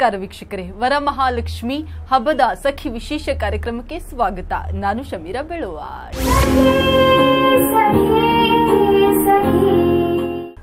ನಮಸ್ಕಾರ ವೀಕ್ಷಕರೇ, ವರಮಹಾಲಕ್ಷ್ಮಿ ಹಬ್ಬದ ಸಖಿ ವಿಶೇಷ ಕಾರ್ಯಕ್ರಮಕ್ಕೆ ಸ್ವಾಗತ. ನಾನು ಶಮೀರಾ ಬೆಳುವಾಡ್.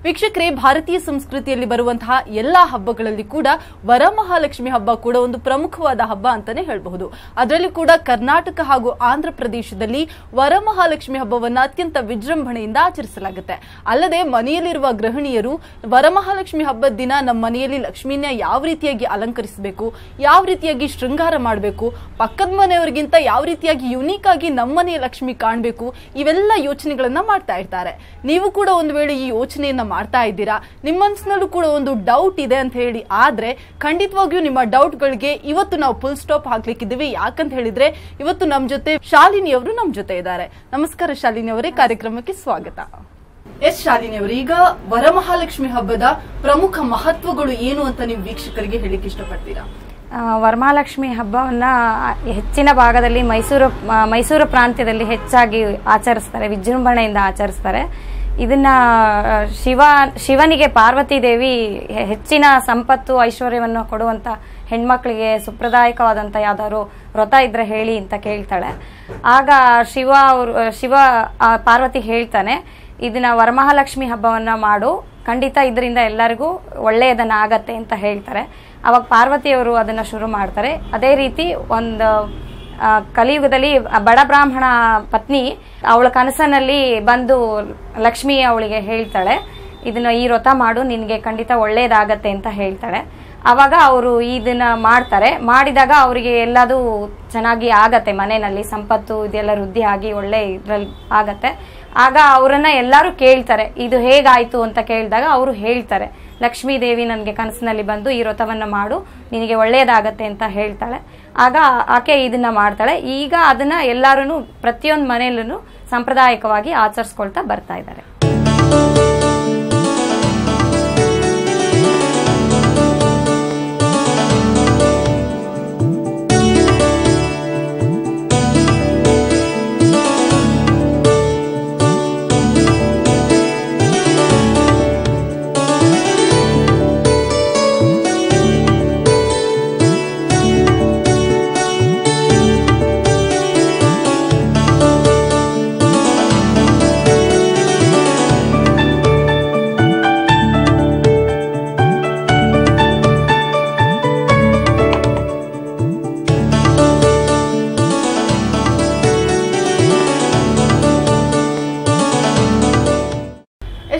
ವೀಕ್ಷಕರೇ, ಭಾರತೀಯ ಸಂಸ್ಕೃತಿಯಲ್ಲಿ ಬರುವಂತಹ ಎಲ್ಲಾ ಹಬ್ಬಗಳಲ್ಲಿ ಕೂಡ ವರಮಹಾಲಕ್ಷ್ಮಿ ಹಬ್ಬ ಕೂಡ ಒಂದು ಪ್ರಮುಖವಾದ ಹಬ್ಬ ಅಂತಾನೆ ಹೇಳಬಹುದು. ಅದರಲ್ಲಿ ಕೂಡ ಕರ್ನಾಟಕ ಹಾಗೂ ಆಂಧ್ರ ಪ್ರದೇಶದಲ್ಲಿ ವರಮಹಾಲಕ್ಷ್ಮಿ ಹಬ್ಬವನ್ನ ಅತ್ಯಂತ ವಿಜೃಂಭಣೆಯಿಂದ ಆಚರಿಸಲಾಗುತ್ತೆ. ಅಲ್ಲದೆ ಮನೆಯಲ್ಲಿರುವ ಗೃಹಿಣಿಯರು ವರಮಹಾಲಕ್ಷ್ಮಿ ಹಬ್ಬದ ದಿನ ನಮ್ಮ ಮನೆಯಲ್ಲಿ ಲಕ್ಷ್ಮಿನ ಯಾವ ರೀತಿಯಾಗಿ ಅಲಂಕರಿಸಬೇಕು, ಯಾವ ರೀತಿಯಾಗಿ ಶೃಂಗಾರ ಮಾಡಬೇಕು, ಪಕ್ಕದ ಮನೆಯವರಿಗಿಂತ ಯಾವ ರೀತಿಯಾಗಿ ಯುನೀಕ್ ಆಗಿ ನಮ್ಮನೆಯ ಲಕ್ಷ್ಮಿ ಕಾಣಬೇಕು, ಇವೆಲ್ಲ ಯೋಚನೆಗಳನ್ನ ಮಾಡ್ತಾ ಇರ್ತಾರೆ. ನೀವು ಕೂಡ ಒಂದು ವೇಳೆ ಈ ಯೋಚನೆಯನ್ನ ಮಾಡ್ತಾ ಇದ್ದೀರಾ, ನಿಮ್ಮ ಮನಸ್ಸಿನಲ್ಲೂ ಕೂಡ ಒಂದು ಡೌಟ್ ಇದೆ ಅಂತ ಹೇಳಿ ಆದ್ರೆ ಖಂಡಿತವಾಗಿಯೂ ನಿಮ್ಮ ಡೌಟ್ ಗಳಿಗೆ ಇವತ್ತು ನಾವು ಫುಲ್ ಸ್ಟಾಪ್ ಹಾಕ್ಲಿಕ್ಕಿದ್ದೀವಿ. ಯಾಕಂತ ಹೇಳಿದ್ರೆ ಇವತ್ತು ನಮ್ ಜೊತೆ ಶಾಲಿನಿ ಅವರು ನಮ್ ಜೊತೆ ಇದ್ದಾರೆ. ನಮಸ್ಕಾರ ಶಾಲಿನಿ ಅವರೇ, ಕಾರ್ಯಕ್ರಮಕ್ಕೆ ಸ್ವಾಗತ. ಎಸ್ ಶಾಲಿನಿ ಅವರು, ಈಗ ವರಮಹಾಲಕ್ಷ್ಮಿ ಹಬ್ಬದ ಪ್ರಮುಖ ಮಹತ್ವಗಳು ಏನು ಅಂತ ನೀವು ವೀಕ್ಷಕರಿಗೆ ಹೇಳಿಕ್ಕೆ ಇಷ್ಟಪಡ್ತೀರಾ? ವರಮಹಾಲಕ್ಷ್ಮಿ ಹಬ್ಬವನ್ನ ಹೆಚ್ಚಿನ ಭಾಗದಲ್ಲಿ ಮೈಸೂರು ಪ್ರಾಂತ್ಯದಲ್ಲಿ ಹೆಚ್ಚಾಗಿ ಆಚರಿಸ್ತಾರೆ, ವಿಜೃಂಭಣೆಯಿಂದ ಆಚರಿಸ್ತಾರೆ. ಇದನ್ನ ಶಿವನಿಗೆ ಪಾರ್ವತಿ ದೇವಿ ಹೆಚ್ಚಿನ ಸಂಪತ್ತು ಐಶ್ವರ್ಯವನ್ನು ಕೊಡುವಂತ ಹೆಣ್ಮಕ್ಳಿಗೆ ಸುಪ್ರದಾಯಕವಾದಂತ ಯಾವ್ದಾದ್ರು ವ್ರತ ಇದ್ರೆ ಹೇಳಿ ಅಂತ ಕೇಳ್ತಾಳೆ. ಆಗ ಶಿವ ಪಾರ್ವತಿ ಹೇಳ್ತಾನೆ, ಇದನ್ನ ವರಮಹಾಲಕ್ಷ್ಮಿ ಹಬ್ಬವನ್ನ ಮಾಡು, ಖಂಡಿತ ಇದರಿಂದ ಎಲ್ಲರಿಗೂ ಒಳ್ಳೆಯದನ್ನ ಆಗತ್ತೆ ಅಂತ ಹೇಳ್ತಾರೆ. ಅವಾಗ ಪಾರ್ವತಿಯವರು ಅದನ್ನ ಶುರು ಮಾಡ್ತಾರೆ. ಅದೇ ರೀತಿ ಒಂದು ಕಲಿಯುಗದಲ್ಲಿ ಬಡ ಬ್ರಾಹ್ಮಣ ಪತ್ನಿ ಅವಳ ಕನಸನಲ್ಲಿ ಬಂದು ಲಕ್ಷ್ಮಿ ಅವಳಿಗೆ ಹೇಳ್ತಾಳೆ, ಇದನ್ನ ಈ ವ್ರತ ಮಾಡು, ನಿನ್ಗೆ ಖಂಡಿತ ಒಳ್ಳೇದಾಗತ್ತೆ ಅಂತ ಹೇಳ್ತಾಳೆ. ಅವಾಗ ಅವರು ಇದನ್ನ ಮಾಡ್ತಾರೆ. ಮಾಡಿದಾಗ ಅವರಿಗೆ ಎಲ್ಲದೂ ಚೆನ್ನಾಗಿ ಆಗತ್ತೆ, ಮನೆಯಲ್ಲಿ ಸಂಪತ್ತು ಇದೆಲ್ಲ ವೃದ್ಧಿ ಆಗಿ ಒಳ್ಳೆ ಇದ್ರಲ್ಲಿ ಆಗತ್ತೆ. ಆಗ ಅವರನ್ನ ಎಲ್ಲರೂ ಕೇಳ್ತಾರೆ, ಇದು ಹೇಗಾಯ್ತು ಅಂತ ಕೇಳಿದಾಗ ಅವರು ಹೇಳ್ತಾರೆ, ಲಕ್ಷ್ಮೀ ದೇವಿ ನನಗೆ ಕನಸಿನಲ್ಲಿ ಬಂದು ಈ ವ್ರತವನ್ನ ಮಾಡು, ನಿನಗೆ ಒಳ್ಳೇದಾಗತ್ತೆ ಅಂತ ಹೇಳ್ತಾಳೆ. ಆಗ ಆಕೆ ಇದನ್ನ ಮಾಡ್ತಾಳೆ. ಈಗ ಅದನ್ನ ಎಲ್ಲರೂ ಪ್ರತಿಯೊಂದು ಮನೆಯಲ್ಲೂ ಸಾಂಪ್ರದಾಯಿಕವಾಗಿ ಆಚರಿಸ್ಕೊಳ್ತಾ ಬರ್ತಾ ಇದ್ದಾರೆ.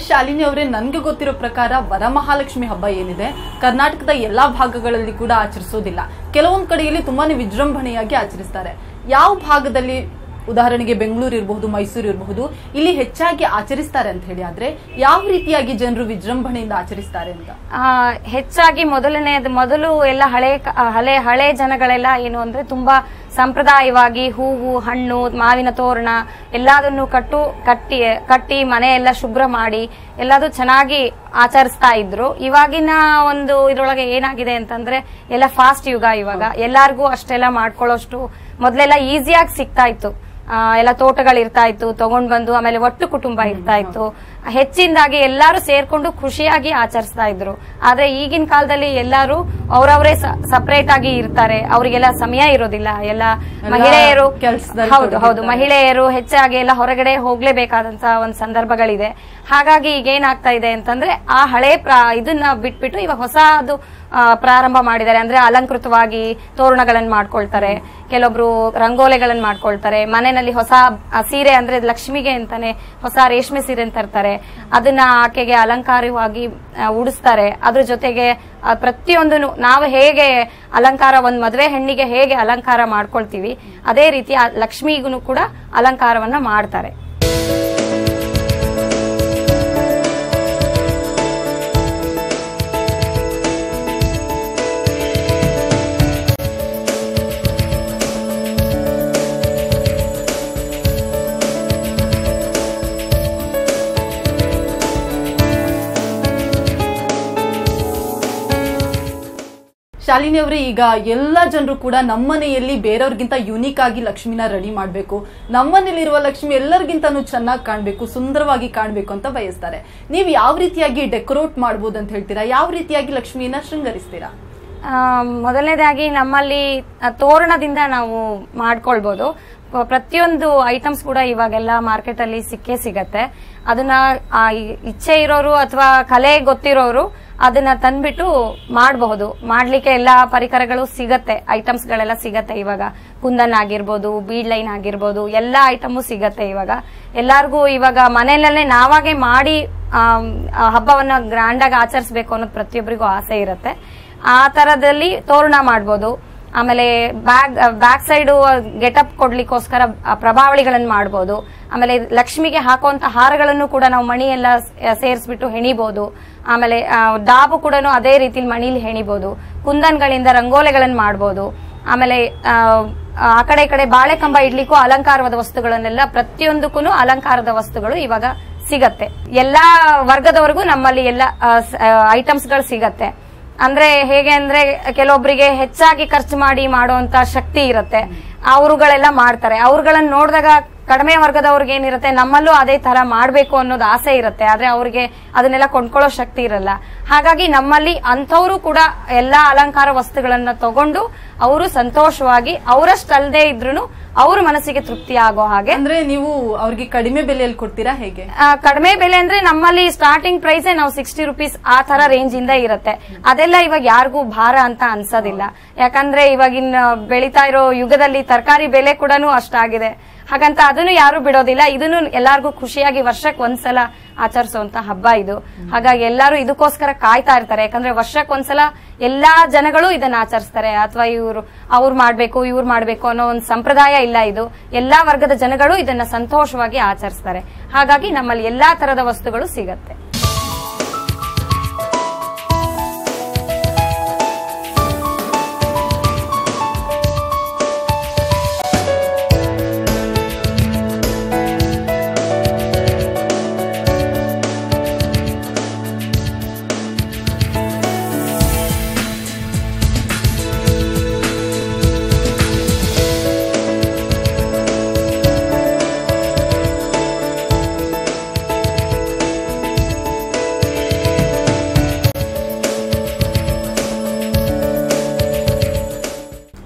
ಶಾಲಿನಿ ಅವರೇ, ನನ್ಗೆ ಗೊತ್ತಿರೋ ಪ್ರಕಾರ ವರಮಹಾಲಕ್ಷ್ಮಿ ಹಬ್ಬ ಏನಿದೆ ಕರ್ನಾಟಕದ ಎಲ್ಲಾ ಭಾಗಗಳಲ್ಲಿ ಕೂಡ ಆಚರಿಸೋದಿಲ್ಲ. ಕೆಲವೊಂದ್ ಕಡೆಯಲ್ಲಿ ತುಂಬಾನೇ ವಿಜೃಂಭಣೆಯಾಗಿ ಆಚರಿಸ್ತಾರೆ. ಯಾವ ಭಾಗದಲ್ಲಿ, ಉದಾಹರಣೆಗೆ ಬೆಂಗಳೂರು ಇರಬಹುದು, ಮೈಸೂರು ಇರಬಹುದು, ಇಲ್ಲಿ ಹೆಚ್ಚಾಗಿ ಆಚರಿಸ್ತಾರೆ ಅಂತ ಹೇಳಿ ಆದ್ರೆ ಯಾವ ರೀತಿಯಾಗಿ ಜನರು ವಿಜೃಂಭಣೆಯಿಂದ ಆಚರಿಸ್ತಾರೆ ಅಂತ? ಹೆಚ್ಚಾಗಿ ಮೊದಲು ಎಲ್ಲ ಹಳೆ ಜನಗಳೆಲ್ಲ ಏನು ಅಂದ್ರೆ ತುಂಬಾ ಸಂಪ್ರದಾಯವಾಗಿ ಹೂವು, ಹಣ್ಣು, ಮಾವಿನ ತೋರಣ ಎಲ್ಲದನ್ನು ಕಟ್ಟಿ ಮನೆಯೆಲ್ಲ ಶುಭ್ರ ಮಾಡಿ ಎಲ್ಲದೂ ಚೆನ್ನಾಗಿ ಆಚರಿಸ್ತಾ ಇದ್ರು. ಇವಾಗಿನ ಒಂದು ಇದ್ರೊಳಗೆ ಏನಾಗಿದೆ ಅಂತಂದ್ರೆ ಎಲ್ಲ ಫಾಸ್ಟ್ ಯುಗ. ಇವಾಗ ಎಲ್ಲಾರ್ಗೂ ಅಷ್ಟೆಲ್ಲ ಮಾಡ್ಕೊಳ್ಳೋಷ್ಟು ಮೊದ್ಲೆಲ್ಲ ಈಸಿಯಾಗಿ ಸಿಗ್ತಾ ಇತ್ತು. ಎಲ್ಲ ತೋಟಗಳಿರ್ತಾ ಇತ್ತು, ತಗೊಂಡ್ ಬಂದು ಆಮೇಲೆ ಒಟ್ಟು ಕುಟುಂಬ ಇರ್ತಾ ಇತ್ತು. ಹೆಚ್ಚಿನದಾಗಿ ಎಲ್ಲಾರು ಸೇರ್ಕೊಂಡು ಖುಷಿಯಾಗಿ ಆಚರಿಸ್ತಾ ಇದ್ರು. ಆದ್ರೆ ಈಗಿನ ಕಾಲದಲ್ಲಿ ಎಲ್ಲಾರು ಅವ್ರವರೇ ಸಪರೇಟ್ ಆಗಿ ಇರ್ತಾರೆ, ಅವರಿಗೆಲ್ಲ ಸಮಯ ಇರೋದಿಲ್ಲ. ಎಲ್ಲ ಮಹಿಳೆಯರು ಹೌದು ಮಹಿಳೆಯರು ಹೆಚ್ಚಾಗಿ ಎಲ್ಲ ಹೊರಗಡೆ ಹೋಗ್ಲೇಬೇಕಾದಂತ ಒಂದು ಸಂದರ್ಭಗಳಿದೆ. ಹಾಗಾಗಿ ಈಗ ಏನಾಗ್ತಾ ಇದೆ ಅಂತಂದ್ರೆ ಆ ಹಳೆ ಇದನ್ನ ಬಿಟ್ಬಿಟ್ಟು ಇವಾಗ ಹೊಸದು ಪ್ರಾರಂಭ ಮಾಡಿದ್ದಾರೆ. ಅಂದ್ರೆ ಅಲಂಕೃತವಾಗಿ ತೋರಣಗಳನ್ನು ಮಾಡ್ಕೊಳ್ತಾರೆ, ಕೆಲವೊಬ್ರು ರಂಗೋಲೆಗಳನ್ನ ಮಾಡ್ಕೊಳ್ತಾರೆ, ಮನೆಯಲ್ಲಿ ಹೊಸ ಸೀರೆ ಅಂದ್ರೆ ಲಕ್ಷ್ಮಿಗೆ ಅಂತಾನೆ ಹೊಸ ರೇಷ್ಮೆ ಸೀರೆ ತರ್ತಾರೆ, ಅದನ್ನ ಆಕೆಗೆ ಅಲಂಕಾರವಾಗಿ ಉಡಿಸ್ತಾರೆ. ಅದ್ರ ಜೊತೆಗೆ ಪ್ರತಿಯೊಂದು ನಾವು ಹೇಗೆ ಅಲಂಕಾರ, ಒಂದ್ ಮದುವೆ ಹೆಣ್ಣಿಗೆ ಹೇಗೆ ಅಲಂಕಾರ ಮಾಡ್ಕೊಳ್ತೀವಿ ಅದೇ ರೀತಿ ಲಕ್ಷ್ಮಿಗೂ ಕೂಡ ಅಲಂಕಾರವನ್ನ ಮಾಡ್ತಾರೆ. ಶಾಲಿನಿ ಅವರೇ, ಈಗ ಎಲ್ಲಾ ಜನರು ಕೂಡ ನಮ್ಮನೆಯಲ್ಲಿ ಬೇರೆಯವ್ರಿಗಿಂತ ಯುನೀಕ್ ಆಗಿ ಲಕ್ಷ್ಮಿನ ರೆಡಿ ಮಾಡ್ಬೇಕು, ನಮ್ಮನೇಲಿರುವ ಲಕ್ಷ್ಮಿ ಎಲ್ಲರಿಗಿಂತನೂ ಚೆನ್ನಾಗಿ ಕಾಣ್ಬೇಕು, ಸುಂದರವಾಗಿ ಕಾಣ್ಬೇಕು ಅಂತ ಬಯಸ್ತಾರೆ. ನೀವು ಯಾವ ರೀತಿಯಾಗಿ ಡೆಕೋರೇಟ್ ಮಾಡಬಹುದು ಅಂತ ಹೇಳ್ತೀರಾ? ಯಾವ ರೀತಿಯಾಗಿ ಲಕ್ಷ್ಮಿಯನ್ನ ಶೃಂಗರಿಸ್ತೀರಾ? ಮೊದಲನೇದಾಗಿ ನಮ್ಮಲ್ಲಿ ತೋರಣದಿಂದ ನಾವು ಮಾಡ್ಕೊಳ್ಬಹುದು. ಪ್ರತಿಯೊಂದು ಐಟಮ್ಸ್ ಕೂಡ ಇವಾಗೆಲ್ಲ ಮಾರ್ಕೆಟ್ ಅಲ್ಲಿ ಸಿಕ್ಕೇ ಸಿಗತ್ತೆ. ಅದನ್ನ ಇಚ್ಛೆ ಇರೋರು ಅಥವಾ ಕಲೆ ಗೊತ್ತಿರೋರು ಅದನ್ನ ತಂದ್ಬಿಟ್ಟು ಮಾಡಬಹುದು. ಮಾಡ್ಲಿಕ್ಕೆ ಎಲ್ಲಾ ಪರಿಕರಗಳು ಸಿಗತ್ತೆ, ಐಟಮ್ಸ್ ಗಳೆಲ್ಲ ಸಿಗತ್ತೆ. ಇವಾಗ ಕುಂದನ್ ಆಗಿರ್ಬೋದು, ಬೀಡ್ ಲೈನ್ ಆಗಿರ್ಬೋದು, ಎಲ್ಲಾ ಐಟಮು ಸಿಗತ್ತೆ. ಇವಾಗ ಎಲ್ಲಾರ್ಗೂ ಇವಾಗ ಮನೆಯಲ್ಲೇ ನಾವಾಗೆ ಮಾಡಿ ಹಬ್ಬವನ್ನ ಗ್ರ್ಯಾಂಡ್ ಆಗಿ ಆಚರಿಸಬೇಕು ಅನ್ನೋದು ಪ್ರತಿಯೊಬ್ಬರಿಗೂ ಆಸೆ ಇರುತ್ತೆ. ಆ ತರದಲ್ಲಿ ತೋರಣ ಮಾಡ್ಬೋದು. ಆಮೇಲೆ ಬ್ಯಾಕ್ ಸೈಡ್ ಗೆಟಪ್ ಕೊಡ್ಲಿಕ್ಕೋಸ್ಕರ ಪ್ರಭಾವಳಿಗಳನ್ನು ಮಾಡಬಹುದು. ಆಮೇಲೆ ಲಕ್ಷ್ಮಿಗೆ ಹಾಕುವಂತ ಹಾರಗಳನ್ನು ಕೂಡ ನಾವು ಮಣಿ ಎಲ್ಲ ಸೇರಿಸ್ಬಿಟ್ಟು ಹೆಣಿಬಹುದು. ಆಮೇಲೆ ಡಾಬು ಕೂಡ ಅದೇ ರೀತಿ ಮಣಿಲಿ ಹೆಣಿಬಹುದು. ಕುಂದನ್ಗಳಿಂದ ರಂಗೋಲೆಗಳನ್ನು ಮಾಡಬಹುದು. ಆಮೇಲೆ ಆ ಕಡೆ ಈ ಕಡೆ ಬಾಳೆಕಂಬ ಇಡ್ಲಿಕ್ಕೂ ಅಲಂಕಾರದ ವಸ್ತುಗಳನ್ನೆಲ್ಲ ಪ್ರತಿಯೊಂದಕ್ಕೂ ಅಲಂಕಾರದ ವಸ್ತುಗಳು ಇವಾಗ ಸಿಗತ್ತೆ. ಎಲ್ಲಾ ವರ್ಗದವರೆಗೂ ನಮ್ಮಲ್ಲಿ ಎಲ್ಲ ಐಟಮ್ಸ್ ಗಳು ಸಿಗತ್ತೆ. ಅಂದ್ರೆ ಹೇಗೆ ಅಂದ್ರೆ ಕೆಲವೊಬ್ಬರಿಗೆ ಹೆಚ್ಚಾಗಿ ಖರ್ಚು ಮಾಡಿ ಮಾಡುವಂತ ಶಕ್ತಿ ಇರುತ್ತೆ, ಅವರುಗಳೆಲ್ಲ ಮಾಡ್ತಾರೆ. ಅವ್ರುಗಳನ್ನ ನೋಡಿದಾಗ ಕಡಿಮೆ ವರ್ಗದವ್ರಿಗೆ ಏನಿರುತ್ತೆ, ನಮ್ಮಲ್ಲೂ ಅದೇ ತರ ಮಾಡ್ಬೇಕು ಅನ್ನೋದು ಆಸೆ ಇರುತ್ತೆ. ಆದ್ರೆ ಅವ್ರಿಗೆ ಅದನ್ನೆಲ್ಲ ಕೊಂಡ್ಕೊಳ್ಳೋ ಶಕ್ತಿ ಇರಲ್ಲ. ಹಾಗಾಗಿ ನಮ್ಮಲ್ಲಿ ಅಂಥವ್ರು ಕೂಡ ಎಲ್ಲಾ ಅಲಂಕಾರ ವಸ್ತುಗಳನ್ನ ತಗೊಂಡು ಅವರು ಸಂತೋಷವಾಗಿ ಅವರಷ್ಟಲ್ಲದೆ ಇದ್ರೂ ಅವ್ರ ಮನಸ್ಸಿಗೆ ತೃಪ್ತಿ ಆಗೋ ಹಾಗೆ. ಅಂದ್ರೆ ನೀವು ಅವ್ರಿಗೆ ಕಡಿಮೆ ಬೆಲೆಯಲ್ಲಿ ಕೊಡ್ತೀರಾ ಹೇಗೆ? ಕಡಿಮೆ ಬೆಲೆ ಅಂದ್ರೆ ನಮ್ಮಲ್ಲಿ ಸ್ಟಾರ್ಟಿಂಗ್ ಪ್ರೈಸ್ ನಾವು 60 ರೂಪೀಸ್ ಆ ತರ ರೇಂಜ್ ಇಂದ ಇರುತ್ತೆ. ಅದೆಲ್ಲ ಇವಾಗ ಯಾರಿಗೂ ಭಾರ ಅಂತ ಅನ್ಸೋದಿಲ್ಲ. ಯಾಕಂದ್ರೆ ಇವಾಗಿನ ಬೆಳೀತಾ ಇರೋ ಯುಗದಲ್ಲಿ ತರಕಾರಿ ಬೆಲೆ ಕೂಡ ಅಷ್ಟಾಗಿದೆ. ಹಾಗಂತ ಅದನ್ನು ಯಾರು ಬಿಡೋದಿಲ್ಲ. ಇದನ್ನು ಎಲ್ಲಾರ್ಗೂ ಖುಷಿಯಾಗಿ ವರ್ಷಕ್ಕೆ ಒಂದ್ಸಲ ಆಚರಿಸುವಂತ ಹಬ್ಬ ಇದು. ಹಾಗಾಗಿ ಎಲ್ಲರೂ ಇದಕ್ಕೋಸ್ಕರ ಕಾಯ್ತಾ ಇರ್ತಾರೆ. ಯಾಕಂದ್ರೆ ವರ್ಷಕ್ಕೆ ಒಂದ್ಸಲ ಎಲ್ಲಾ ಜನಗಳು ಇದನ್ನ ಆಚರಿಸ್ತಾರೆ. ಅಥವಾ ಅವ್ರು ಮಾಡ್ಬೇಕು ಇವ್ರು ಮಾಡ್ಬೇಕು ಅನ್ನೋ ಒಂದು ಸಂಪ್ರದಾಯ ಇಲ್ಲ. ಇದು ಎಲ್ಲಾ ವರ್ಗದ ಜನಗಳು ಇದನ್ನ ಸಂತೋಷವಾಗಿ ಆಚರಿಸ್ತಾರೆ. ಹಾಗಾಗಿ ನಮ್ಮಲ್ಲಿ ಎಲ್ಲಾ ತರದ ವಸ್ತುಗಳು ಸಿಗತ್ತೆ.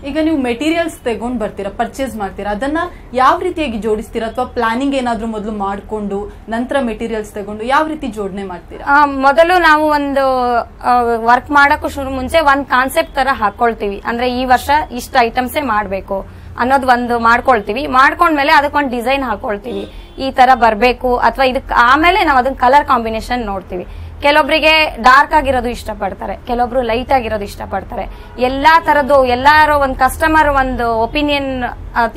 ಈಗ ನೀವು ಮೆಟೀರಿಯಲ್ಸ್ ತಗೊಂಡ್ ಬರ್ತೀರಾ, ಪರ್ಚೇಸ್ ಮಾಡ್ತೀರಾ, ಅದನ್ನ ಯಾವ ರೀತಿಯಾಗಿ ಜೋಡಿಸ್ತೀರಾ? ಅಥವಾ ಪ್ಲಾನಿಂಗ್ ಏನಾದ್ರೂ ಮೊದಲು ಮಾಡ್ಕೊಂಡು ನಂತರ ಮೆಟೀರಿಯಲ್ಸ್ ತಗೊಂಡು ಯಾವ ರೀತಿ ಜೋಡಣೆ ಮಾಡ್ತೀರಾ? ಮೊದಲು ನಾವು ಒಂದು ವರ್ಕ್ ಮಾಡಕ್ಕೂ ಶುರು ಮುಂಚೆ ಒಂದ್ ಕಾನ್ಸೆಪ್ಟ್ ತರ ಹಾಕೊಳ್ತೀವಿ. ಅಂದ್ರೆ ಈ ವರ್ಷ ಇಷ್ಟ ಐಟಮ್ಸೇ ಮಾಡ್ಬೇಕು ಅನ್ನೋದು ಒಂದು ಮಾಡ್ಕೊಳ್ತೀವಿ. ಮಾಡ್ಕೊಂಡ್ಮೇಲೆ ಅದಕ್ಕೊಂದು ಡಿಸೈನ್ ಹಾಕೊಳ್ತೀವಿ, ಈ ತರ ಬರ್ಬೇಕು ಅಥವಾ ಇದಕ್ ಆಮೇಲೆ ನಾವು ಅದನ್ನ ಕಲರ್ ಕಾಂಬಿನೇಷನ್ ನೋಡ್ತೀವಿ. ಕೆಲವೊಬ್ಬರಿಗೆ ಡಾರ್ಕ್ ಆಗಿರೋದು ಇಷ್ಟಪಡ್ತಾರೆ, ಕೆಲವೊಬ್ರು ಲೈಟ್ ಆಗಿರೋದು ಇಷ್ಟಪಡ್ತಾರೆ. ಎಲ್ಲಾ ತರದ್ದು ಎಲ್ಲಾರು ಒಂದು ಕಸ್ಟಮರ್ ಒಂದು ಒಪಿನಿಯನ್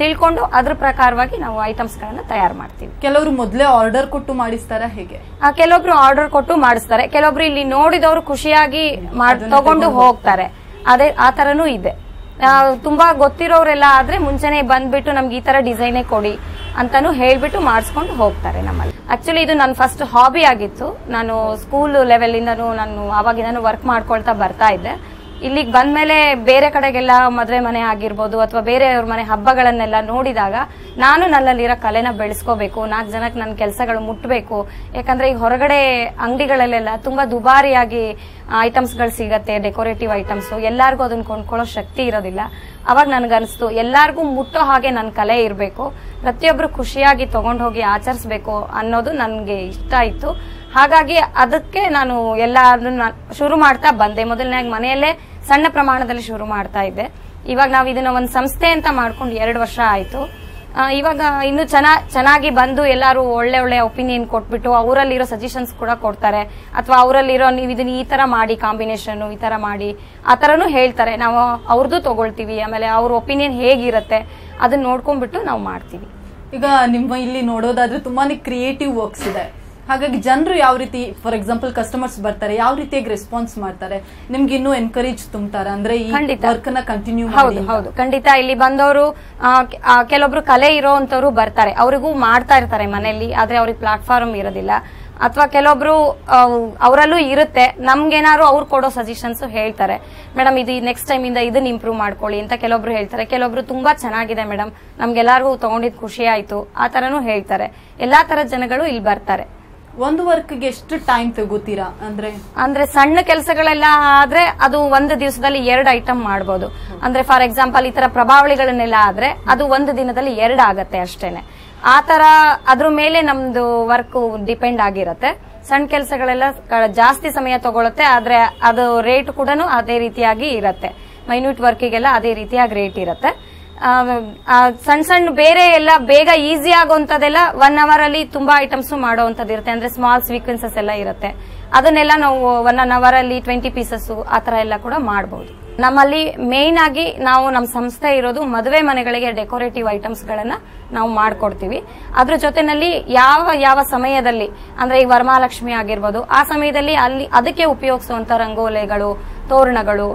ತಿಳ್ಕೊಂಡು ಅದ್ರ ಪ್ರಕಾರವಾಗಿ ನಾವು ಐಟಮ್ಸ್ ಗಳನ್ನ ತಯಾರು ಮಾಡ್ತೀವಿ. ಕೆಲವರು ಮೊದಲೇ ಆರ್ಡರ್ ಕೊಟ್ಟು ಮಾಡಿಸ್ತಾರ ಹೇಗೆ? ಕೆಲವೊಬ್ರು ಆರ್ಡರ್ ಕೊಟ್ಟು ಮಾಡಿಸ್ತಾರೆ, ಕೆಲವೊಬ್ರು ಇಲ್ಲಿ ನೋಡಿದವರು ಖುಷಿಯಾಗಿ ತಗೊಂಡು ಹೋಗ್ತಾರೆ. ಅದೇ ಆ ತರನೂ ಇದೆ. ತುಂಬಾ ಗೊತ್ತಿರೋರೆಲ್ಲ ಆದ್ರೆ ಮುಂಚೆನೆ ಬಂದ್ಬಿಟ್ಟು ನಮ್ಗೆ ಈ ತರ ಡಿಸೈನೇ ಕೊಡಿ ಅಂತಾನು ಹೇಳ್ಬಿಟ್ಟು ಮಾಡಿಸ್ಕೊಂಡು ಹೋಗ್ತಾರೆ ನಮ್ಮಲ್ಲಿ. ಆಕ್ಚುಲಿ ಇದು ನನ್ನ ಫಸ್ಟ್ ಹಾಬಿ ಆಗಿತ್ತು. ನಾನು ಸ್ಕೂಲ್ ಲೆವೆಲ್ ಇಂದನು ನಾನು ಅವಾಗಿಂದನು ವರ್ಕ್ ಮಾಡ್ಕೊಳ್ತಾ ಬರ್ತಾ ಇದ್ದೆ. ಇಲ್ಲಿಗೆ ಬಂದ್ಮೇಲೆ ಬೇರೆ ಕಡೆಗೆಲ್ಲ ಮದ್ವೆ ಮನೆ ಆಗಿರ್ಬೋದು ಅಥವಾ ಬೇರೆಯವ್ರ ಮನೆ ಹಬ್ಬಗಳನ್ನೆಲ್ಲ ನೋಡಿದಾಗ ನಾನು ನನ್ನಲ್ಲಿರೋ ಕಲೆನ ಬೆಳೆಸ್ಕೋಬೇಕು, 4 ಜನಕ್ಕೆ ನನ್ನ ಕೆಲಸಗಳು ಮುಟ್ಟಬೇಕು. ಯಾಕಂದ್ರೆ ಈಗ ಹೊರಗಡೆ ಅಂಗಡಿಗಳಲ್ಲೆಲ್ಲ ತುಂಬಾ ದುಬಾರಿಯಾಗಿ ಐಟಮ್ಸ್ ಗಳು ಸಿಗತ್ತೆ, ಡೆಕೋರೇಟಿವ್ ಐಟಮ್ಸ್. ಎಲ್ಲಾರ್ಗೂ ಅದನ್ನ ಕೊಂಡ್ಕೊಳ್ಳೋ ಶಕ್ತಿ ಇರೋದಿಲ್ಲ. ಅವಾಗ ನನ್ಗನ್ಸ್ತು ಎಲ್ಲಾರ್ಗೂ ಮುಟ್ಟೋ ಹಾಗೆ ನನ್ನ ಕಲೆ ಇರಬೇಕು, ಪ್ರತಿಯೊಬ್ರು ಖುಷಿಯಾಗಿ ತಗೊಂಡ್ ಹೋಗಿ ಆಚರಿಸ್ಬೇಕು ಅನ್ನೋದು ನನ್ಗೆ ಇಷ್ಟ ಇತ್ತು. ಹಾಗಾಗಿ ಅದಕ್ಕೆ ನಾನು ಎಲ್ಲಾದ್ರೂ ಶುರು ಮಾಡ್ತಾ ಬಂದೆ. ಮೊದಲನೇಯಾಗಿ ಮನೆಯಲ್ಲೇ ಸಣ್ಣ ಪ್ರಮಾಣದಲ್ಲಿ ಶುರು ಮಾಡ್ತಾ ಇದ್ದೆ. ಇವಾಗ ನಾವು ಇದನ್ನ ಒಂದು ಸಂಸ್ಥೆ ಅಂತ ಮಾಡ್ಕೊಂಡು 2 ವರ್ಷ ಆಯ್ತು. ಇವಾಗ ಇನ್ನು ಚೆನ್ನಾಗಿ ಬಂದು ಎಲ್ಲಾರು ಒಳ್ಳೆ ಒಳ್ಳೆ ಒಪಿನಿಯನ್ ಕೊಟ್ಬಿಟ್ಟು ಅವರಲ್ಲಿರೋ ಸಜೆಷನ್ಸ್ ಕೂಡ ಕೊಡ್ತಾರೆ. ಅಥವಾ ಅವರಲ್ಲಿರೋ ನೀವು ಇದನ್ನ ಈ ತರ ಮಾಡಿ, ಕಾಂಬಿನೇಷನ್ ಈ ತರ ಮಾಡಿ ಆ ತರನು ಹೇಳ್ತಾರೆ. ನಾವು ಅವ್ರದ್ದು ತಗೊಳ್ತೀವಿ. ಆಮೇಲೆ ಅವ್ರ ಒಪಿನಿಯನ್ ಹೇಗಿರುತ್ತೆ ಅದನ್ನ ನೋಡ್ಕೊಂಡ್ಬಿಟ್ಟು ನಾವು ಮಾಡ್ತೀವಿ. ಈಗ ನಿಮ್ಮ ಇಲ್ಲಿ ನೋಡೋದಾದ್ರೆ ತುಂಬಾನೇ ಕ್ರಿಯೇಟಿವ್ ವರ್ಕ್ಸ್ ಇದೆ. ಹಾಗಾಗಿ ಜನರು ಯಾವ ರೀತಿ, ಫಾರ್ ಎಕ್ಸಾಂಪಲ್ ಕಸ್ಟಮರ್ಸ್ ಬರ್ತಾರೆ, ಯಾವ ರೀತಿಯಾಗಿ ರೆಸ್ಪಾನ್ಸ್ ಮಾಡ್ತಾರೆ? ನಿಮ್ಗೆ ಇನ್ನೂ ಎನ್ಕರೇಜ್ ತುಂಬ್ತಾರ ಅಂದ್ರೆ ಈ ವರ್ಕ್ ನ ಕಂಟಿನ್ಯೂ? ಹೌದು, ಖಂಡಿತ. ಇಲ್ಲಿ ಬಂದವರು ಕೆಲವೊಬ್ರು ಕಲೆ ಇರೋಂತವ್ರು ಬರ್ತಾರೆ, ಅವ್ರಿಗೂ ಮಾಡ್ತಾ ಇರ್ತಾರೆ ಮನೆಯಲ್ಲಿ. ಆದ್ರೆ ಅವ್ರಿಗೆ ಪ್ಲಾಟ್ಫಾರ್ಮ್ ಇರೋದಿಲ್ಲ. ಅಥವಾ ಕೆಲವೊಬ್ರು ಅವರಲ್ಲೂ ಇರುತ್ತೆ, ನಮ್ಗೇನಾದ್ರು ಅವ್ರು ಕೊಡೋ ಸಜೆಷನ್ಸ್ ಹೇಳ್ತಾರೆ. ಮೇಡಮ್ ಇದು ನೆಕ್ಸ್ಟ್ ಟೈಮ್ ಇಂದ ಇದನ್ನ ಇಂಪ್ರೂವ್ ಮಾಡ್ಕೊಳ್ಳಿ ಅಂತ ಕೆಲವೊಬ್ರು ಹೇಳ್ತಾರೆ. ಕೆಲವೊಬ್ರು ತುಂಬಾ ಚೆನ್ನಾಗಿದೆ ಮೇಡಮ್, ನಮ್ಗೆಲ್ಲರಿಗೂ ತಗೊಂಡಿದ್ ಖುಷಿ ಆಯ್ತು ಆ ತರನು ಹೇಳ್ತಾರೆ. ಎಲ್ಲಾ ತರದ ಜನಗಳು ಇಲ್ಲಿ ಬರ್ತಾರೆ. ಒಂದು ವರ್ಕ್ಗೆ ಎಷ್ಟು ಟೈಮ್ ತಗೋತೀರಾ? ಅಂದ್ರೆ ಸಣ್ಣ ಕೆಲಸಗಳೆಲ್ಲ ಆದ್ರೆ ಅದು ಒಂದು ದಿವಸದಲ್ಲಿ 2 ಐಟಮ್ ಮಾಡಬಹುದು. ಅಂದ್ರೆ ಫಾರ್ ಎಕ್ಸಾಂಪಲ್ ಈ ತರ ಪ್ರಭಾವಳಿಗಳನ್ನೆಲ್ಲ ಆದ್ರೆ ಅದು ಒಂದು ದಿನದಲ್ಲಿ 2 ಆಗತ್ತೆ ಅಷ್ಟೇನೆ. ಆ ತರ ಅದ್ರ ಮೇಲೆ ನಮ್ದು ವರ್ಕ್ ಡಿಪೆಂಡ್ ಆಗಿರತ್ತೆ. ಸಣ್ಣ ಕೆಲಸಗಳೆಲ್ಲ ಜಾಸ್ತಿ ಸಮಯ ತಗೊಳುತ್ತೆ, ಆದ್ರೆ ಅದು ರೇಟ್ ಕೂಡ ಅದೇ ರೀತಿಯಾಗಿ ಇರತ್ತೆ. ಮೈನ್ಯೂಟ್ ವರ್ಕಿಗೆಲ್ಲ ಅದೇ ರೀತಿಯಾಗಿ ರೇಟ್ ಇರತ್ತೆ. ಸಣ್ಣ ಸಣ್ಣ ಬೇರೆ ಎಲ್ಲ ಬೇಗ ಈಸಿ ಆಗುವಂತದೆಲ್ಲ 1 ಅವರ್ ಅಲ್ಲಿ ತುಂಬಾ ಐಟಮ್ಸ್ ಮಾಡುವಂತದ್ದು ಇರುತ್ತೆ. ಅಂದ್ರೆ ಸ್ಮಾಲ್ ಸೀಕ್ವೆನ್ಸಸ್ ಎಲ್ಲ ಇರುತ್ತೆ, ಅದನ್ನೆಲ್ಲ ನಾವು 1 ಅವರ್ ಅಲ್ಲಿ 20 ಪೀಸಸ್ ಆತರ ಎಲ್ಲ ಕೂಡ ಮಾಡಬಹುದು. ನಮ್ಮಲ್ಲಿ ಮೇನ್ ಆಗಿ ನಾವು ನಮ್ಮ ಸಂಸ್ಥೆ ಇರೋದು ಮದುವೆ ಮನೆಗಳಿಗೆ ಡೆಕೋರೇಟಿವ್ ಐಟಮ್ಸ್ ಗಳನ್ನ ನಾವು ಮಾಡ್ಕೊಡ್ತೀವಿ. ಅದ್ರ ಜೊತೆನಲ್ಲಿ ಯಾವ ಸಮಯದಲ್ಲಿ ಅಂದ್ರೆ ಈ ವರಮಹಾಲಕ್ಷ್ಮಿ ಆಗಿರ್ಬೋದು, ಆ ಸಮಯದಲ್ಲಿ ಅಲ್ಲಿ ಅದಕ್ಕೆ ಉಪಯೋಗಿಸುವಂತ ರಂಗೋಲೆಗಳು, ತೋರಣಗಳು,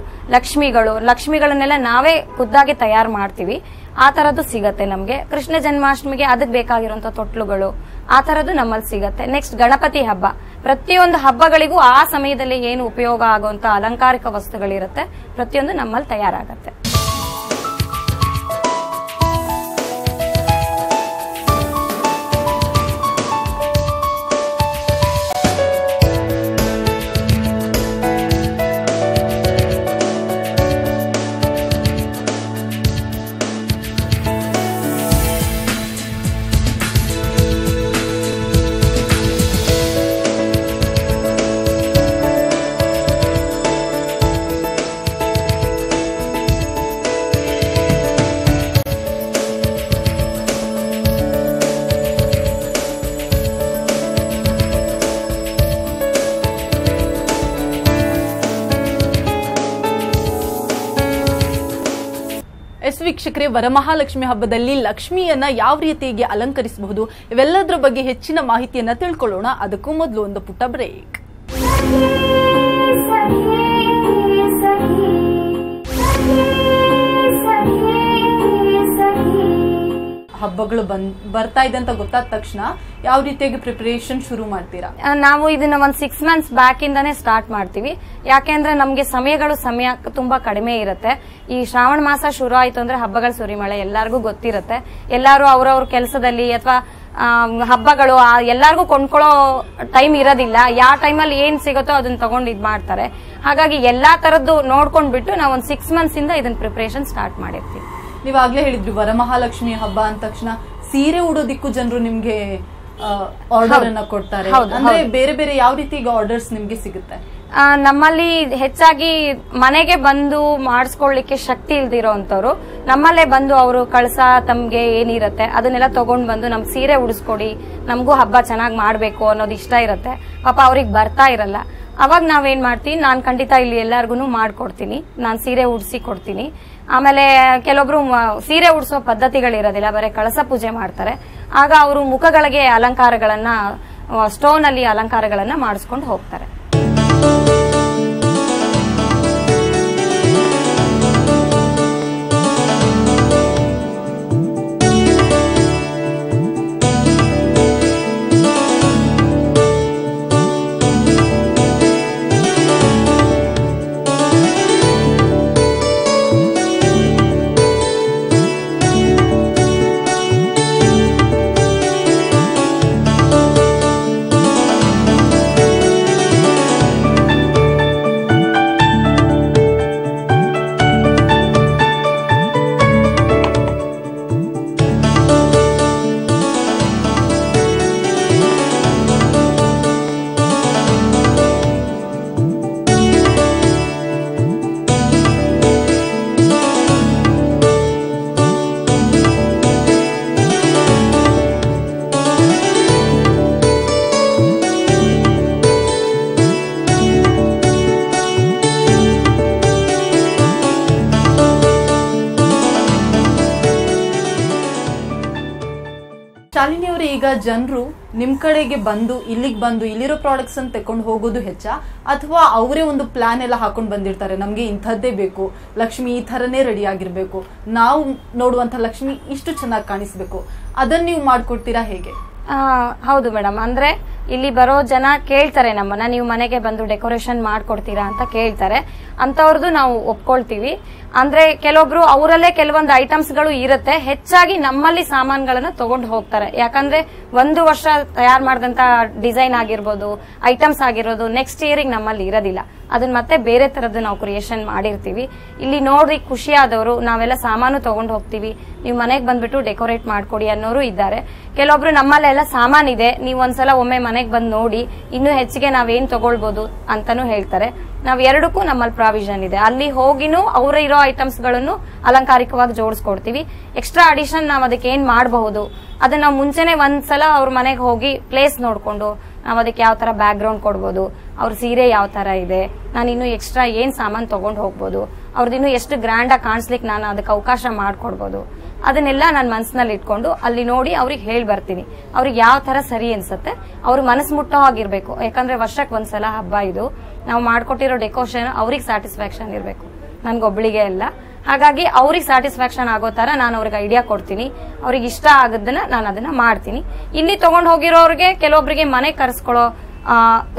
ಲಕ್ಷ್ಮಿಗಳನ್ನೆಲ್ಲ ನಾವೇ ಖುದ್ದಾಗಿ ತಯಾರು ಮಾಡ್ತೀವಿ. ಆ ತರದ್ದು ಸಿಗತ್ತೆ ನಮ್ಗೆ. ಕೃಷ್ಣ ಜನ್ಮಾಷ್ಟಮಿಗೆ ಅದಕ್ಕೆ ಬೇಕಾಗಿರುವಂತ ತೊಟ್ಲುಗಳು ಆ ತರದ್ದು ನಮ್ಮಲ್ಲಿ ಸಿಗತ್ತೆ. ನೆಕ್ಸ್ಟ್ ಗಣಪತಿ ಹಬ್ಬ, ಪ್ರತಿಯೊಂದು ಹಬ್ಬಗಳಿಗೂ ಆ ಸಮಯದಲ್ಲಿ ಏನು ಉಪಯೋಗ ಆಗುವಂತ ಅಲಂಕಾರಿಕ ವಸ್ತುಗಳಿರುತ್ತೆ ಪ್ರತಿಯೊಂದು ನಮ್ಮಲ್ಲಿ ತಯಾರಾಗತ್ತೆ. ವೀಕ್ಷಕರೇ, ವರಮಹಾಲಕ್ಷ್ಮಿ ಹಬ್ಬದಲ್ಲಿ ಲಕ್ಷ್ಮಿಯನ್ನ ಯಾವ ರೀತಿಯಾಗಿ ಅಲಂಕರಿಸಬಹುದು ಇವೆಲ್ಲದರ ಬಗ್ಗೆ ಹೆಚ್ಚಿನ ಮಾಹಿತಿಯನ್ನ ತಿಳ್ಕೊಳ್ಳೋಣ. ಅದಕ್ಕೂ ಮೊದಲು ಒಂದು ಪುಟ್ಟ ಬ್ರೇಕ್. ಹಬ್ಬಗಳು ಬರ್ತಾ ಇದೆ ಅಂತ ಗೊತ್ತಾದ ತಕ್ಷಣ ಯಾವ ರೀತಿಯಾಗಿ ಪ್ರಿಪರೇಷನ್ ಶುರು ಮಾಡ್ತೀರಾ? ನಾವು ಇದನ್ನ 6 ಮಂತ್ಸ್ ಬ್ಯಾಕ್ ಇಂದಾನೆ ಸ್ಟಾರ್ಟ್ ಮಾಡ್ತೀವಿ. ಯಾಕೆಂದ್ರೆ ನಮ್ಗೆ ಸಮಯ ತುಂಬಾ ಕಡಿಮೆ ಇರುತ್ತೆ. ಈ ಶ್ರಾವಣ ಮಾಸ ಶುರು ಆಯ್ತು ಅಂದ್ರೆ ಹಬ್ಬಗಳ ಸುರಿಮಳೆ ಎಲ್ಲಾರ್ಗೂ ಗೊತ್ತಿರುತ್ತೆ. ಎಲ್ಲಾರು ಅವ್ರವ್ರ ಕೆಲಸದಲ್ಲಿ ಅಥವಾ ಹಬ್ಬಗಳು ಎಲ್ಲಾರ್ಗೂ ಕೊಂಡ್ಕೊಳ್ಳೋ ಟೈಮ್ ಇರೋದಿಲ್ಲ. ಯಾವ ಟೈಮಲ್ಲಿ ಏನ್ ಸಿಗುತ್ತೋ ಅದನ್ನ ತಗೊಂಡು ಇದ್ ಮಾಡ್ತಾರೆ. ಹಾಗಾಗಿ ಎಲ್ಲಾ ತರದ್ದು ನೋಡ್ಕೊಂಡ್ಬಿಟ್ಟು ನಾವು ಒಂದು 6 ಮಂತ್ಸ್ ಇಂದ ಇದನ್ನ ಪ್ರಿಪರೇಷನ್ ಸ್ಟಾರ್ಟ್ ಮಾಡಿರ್ತೀವಿ. ನೀವಾಗ್ಲೇ ಹೇಳಿದ್ರಿ ವರಮಹಾಲಕ್ಷ್ಮಿ ಹಬ್ಬ ಅಂದ ತಕ್ಷಣ ಸೀರೆ ಉಡೋದಿಕ್ಕೂ ಜನರು ನಿಮ್ಗೆ ಆರ್ಡರ್ ಅನ್ನ ಕೊಡ್ತಾರೆ. ಅಂದ್ರೆ ಬೇರೆ ಬೇರೆ ಯಾವ ರೀತಿ ಆರ್ಡರ್ಸ್ ನಿಮ್ಗೆ ಸಿಗುತ್ತೆ? ನಮ್ಮಲ್ಲಿ ಹೆಚ್ಚಾಗಿ ಮನೆಗೆ ಬಂದು ಮಾಡಿಸ್ಕೊಳ್ಳಿಕ್ಕೆ ಶಕ್ತಿ ಇಲ್ದಿರೋಂಥವ್ರು ನಮ್ಮಲ್ಲೇ ಬಂದು ಅವರು ಕಳಸ ತಮ್ಗೆ ಏನಿರತ್ತೆ ಅದನ್ನೆಲ್ಲ ತಗೊಂಡ್ ಬಂದು ನಮ್ಗೆ ಸೀರೆ ಉಡಿಸ್ಕೊಡಿ, ನಮಗೂ ಹಬ್ಬ ಚೆನ್ನಾಗಿ ಮಾಡ್ಬೇಕು ಅನ್ನೋದು ಇಷ್ಟ ಇರುತ್ತೆ. ಪಾಪ ಅವ್ರಿಗೆ ಬರ್ತಾ ಇರಲ್ಲ. ಅವಾಗ ನಾವೇನ್ ಮಾಡ್ತೀವಿ, ನಾನ್ ಖಂಡಿತ ಇಲ್ಲಿ ಎಲ್ಲಾರ್ಗು ಮಾಡ್ಕೊಡ್ತೀನಿ. ನಾನ್ ಸೀರೆ ಉಡ್ಸಿ ಕೊಡ್ತೀನಿ. ಆಮೇಲೆ ಕೆಲವೊಬ್ರು ಸೀರೆ ಉಡ್ಸೋ ಪದ್ಧತಿಗಳಿರೋದಿಲ್ಲ, ಬರೀ ಕಳಸ ಪೂಜೆ ಮಾಡ್ತಾರೆ. ಆಗ ಅವರು ಮುಖಗಳಿಗೆ ಅಲಂಕಾರಗಳನ್ನ, ಸ್ಟೋನ್ ಅಲ್ಲಿ ಅಲಂಕಾರಗಳನ್ನ ಮಾಡಿಸ್ಕೊಂಡು ಹೋಗ್ತಾರೆ. ಶಾಲಿನಿ ಅವರೇ, ಈಗ ಜನರು ನಿಮ್ ಕಡೆಗೆ ಬಂದು ಇಲ್ಲಿರೋ ಪ್ರಾಡಕ್ಟ್ಸ್ ಅನ್ನು ತಕೊಂಡು ಹೋಗೋದು ಹೆಚ್ಚ, ಅಥವಾ ಅವರೇ ಒಂದು ಪ್ಲಾನ್ ಎಲ್ಲ ಹಾಕೊಂಡು ಬಂದಿರ್ತಾರೆ, ನಮ್ಗೆ ಇಂಥದ್ದೇ ಬೇಕು, ಲಕ್ಷ್ಮಿ ಈ ತರನೇ ರೆಡಿ ಆಗಿರ್ಬೇಕು, ನಾವು ನೋಡುವಂತ ಲಕ್ಷ್ಮಿ ಇಷ್ಟು ಚೆನ್ನಾಗಿ ಕಾಣಿಸ್ಬೇಕು, ಅದನ್ನ ನೀವು ಮಾಡ್ಕೊಡ್ತೀರಾ ಹೇಗೆ? ಹೌದು ಮೇಡಮ್. ಅಂದ್ರೆ ಇಲ್ಲಿ ಬರೋ ಜನ ಕೇಳ್ತಾರೆ ನಮ್ಮನ್ನ, ನೀವು ಮನೆಗೆ ಬಂದು ಡೆಕೋರೇಷನ್ ಮಾಡ್ಕೊಡ್ತೀರಾ ಅಂತ ಕೇಳ್ತಾರೆ. ಅಂತವ್ರದ್ದು ನಾವು ಒಪ್ಕೊಳ್ತೀವಿ. ಅಂದ್ರೆ ಕೆಲವೊಬ್ರು ಅವರಲ್ಲೇ ಕೆಲವೊಂದು ಐಟಮ್ಸ್ ಗಳು ಇರುತ್ತೆ, ಹೆಚ್ಚಾಗಿ ನಮ್ಮಲ್ಲಿ ಸಾಮಾನುಗಳನ್ನ ತಗೊಂಡು ಹೋಗ್ತಾರೆ. ಯಾಕಂದ್ರೆ 1 ವರ್ಷ ತಯಾರು ಮಾಡಿದಂತ ಡಿಸೈನ್ ಆಗಿರ್ಬೋದು, ಐಟಮ್ಸ್ ಆಗಿರೋದು ನೆಕ್ಸ್ಟ್ ಇಯರ್ ನಮ್ಮಲ್ಲಿ ಇರೋದಿಲ್ಲ. ಅದನ್ನ ಮತ್ತೆ ಬೇರೆ ತರದ್ದು ನಾವು ಕ್ರಿಯೇಷನ್ ಮಾಡಿರ್ತೀವಿ. ಇಲ್ಲಿ ನೋಡಿ ಖುಷಿಯಾದವರು ನಾವೆಲ್ಲ ಸಾಮಾನು ತಗೊಂಡು ಹೋಗ್ತೀವಿ, ನೀವು ಮನೆಗೆ ಬಂದ್ಬಿಟ್ಟು ಡೆಕೋರೇಟ್ ಮಾಡ್ಕೊಡಿ ಅನ್ನೋರು ಇದ್ದಾರೆ. ಕೆಲವೊಬ್ರು ನಮ್ಮಲ್ಲೆಲ್ಲ ಸಾಮಾನಿದೆ, ನೀವು ಒಂದ್ಸಲ ಒಮ್ಮೆ ಮನೆಗೆ ಬಂದು ನೋಡಿ, ಇನ್ನೂ ಹೆಚ್ಚಿಗೆ ನಾವೇನ್ ತಗೊಳ್ಬಹುದು ಅಂತಾನು ಹೇಳ್ತಾರೆ. ನಾವ್ ಎರಡಕ್ಕೂ ನಮ್ಮಲ್ಲಿ ಪ್ರಾವಿಷನ್ ಇದೆ. ಅಲ್ಲಿ ಹೋಗಿನೂ ಅವ್ರ ಇರೋ ಐಟಮ್ಸ್ ಗಳನ್ನು ಅಲಂಕಾರಿಕವಾಗಿ ಜೋಡಿಸ್ಕೊಡ್ತೀವಿ. ಎಕ್ಸ್ಟ್ರಾ ಅಡಿಷನ್ ನಾವ್ ಅದಕ್ಕೆ ಏನ್ ಮಾಡಬಹುದು ಅದನ್ನ ನಾವು ಮುಂಚೆನೆ ಒಂದ್ಸಲ ಅವ್ರ ಮನೆಗೆ ಹೋಗಿ ಪ್ಲೇಸ್ ನೋಡ್ಕೊಂಡು ನಾವ್ ಅದಕ್ಕೆ ಯಾವ ತರ ಬ್ಯಾಕ್ ಗ್ರೌಂಡ್ ಕೊಡ್ಬೋದು, ಅವ್ರ ಸೀರೆ ಯಾವ ತರ ಇದೆ, ನಾನು ಇನ್ನು ಎಕ್ಸ್ಟ್ರಾ ಏನ್ ಸಾಮಾನ್ ತಗೊಂಡ್ ಹೋಗ್ಬೋದು, ಅವ್ರದಿನ್ನು ಎಷ್ಟು ಗ್ರ್ಯಾಂಡ್ ಆಗಿ ಕಾಣಿಸ್ಲಿಕ್ಕೆ ನಾನು ಅದಕ್ಕೆ ಅವಕಾಶ ಮಾಡ್ಕೊಡ್ಬೋದು, ಅದನ್ನೆಲ್ಲ ನಾನು ಮನಸ್ಸಿನಲ್ಲಿ ಇಟ್ಕೊಂಡು ಅಲ್ಲಿ ನೋಡಿ ಅವ್ರಿಗೆ ಹೇಳಿ ಬರ್ತೀನಿ. ಅವ್ರಿಗೆ ಯಾವ ತರ ಸರಿ ಅನ್ಸುತ್ತೆ, ಅವ್ರ ಮನಸ್ಸು ಮುಟ್ಟೋ ಆಗಿರ್ಬೇಕು. ಯಾಕಂದ್ರೆ ವರ್ಷಕ್ಕೆ ಒಂದ್ಸಲ ಹಬ್ಬ ಇದು, ನಾವು ಮಾಡ್ಕೊಟ್ಟಿರೋ ಡೆಕೋರೇಷನ್ ಅವ್ರಿಗೆ ಸ್ಯಾಟಿಸ್ಫ್ಯಾಕ್ಷನ್ ಇರಬೇಕು, ನನ್ಗೊಬ್ಳಿಗೆ ಎಲ್ಲ. ಹಾಗಾಗಿ ಅವ್ರಿಗೆ ಸ್ಯಾಟಿಸ್ಫ್ಯಾಕ್ಷನ್ ಆಗೋ ತರ ನಾನು ಅವ್ರಿಗೆ ಐಡಿಯಾ ಕೊಡ್ತೀನಿ. ಅವ್ರಿಗೆ ಇಷ್ಟ ಆಗದನ್ನ ನಾನು ಅದನ್ನ ಮಾಡ್ತೀನಿ. ಇಲ್ಲಿ ತಗೊಂಡ್ ಹೋಗಿರೋರಿಗೆ ಕೆಲವೊಬ್ಬರಿಗೆ ಮನೆ ಕರ್ಸ್ಕೊಳ್ಳೋ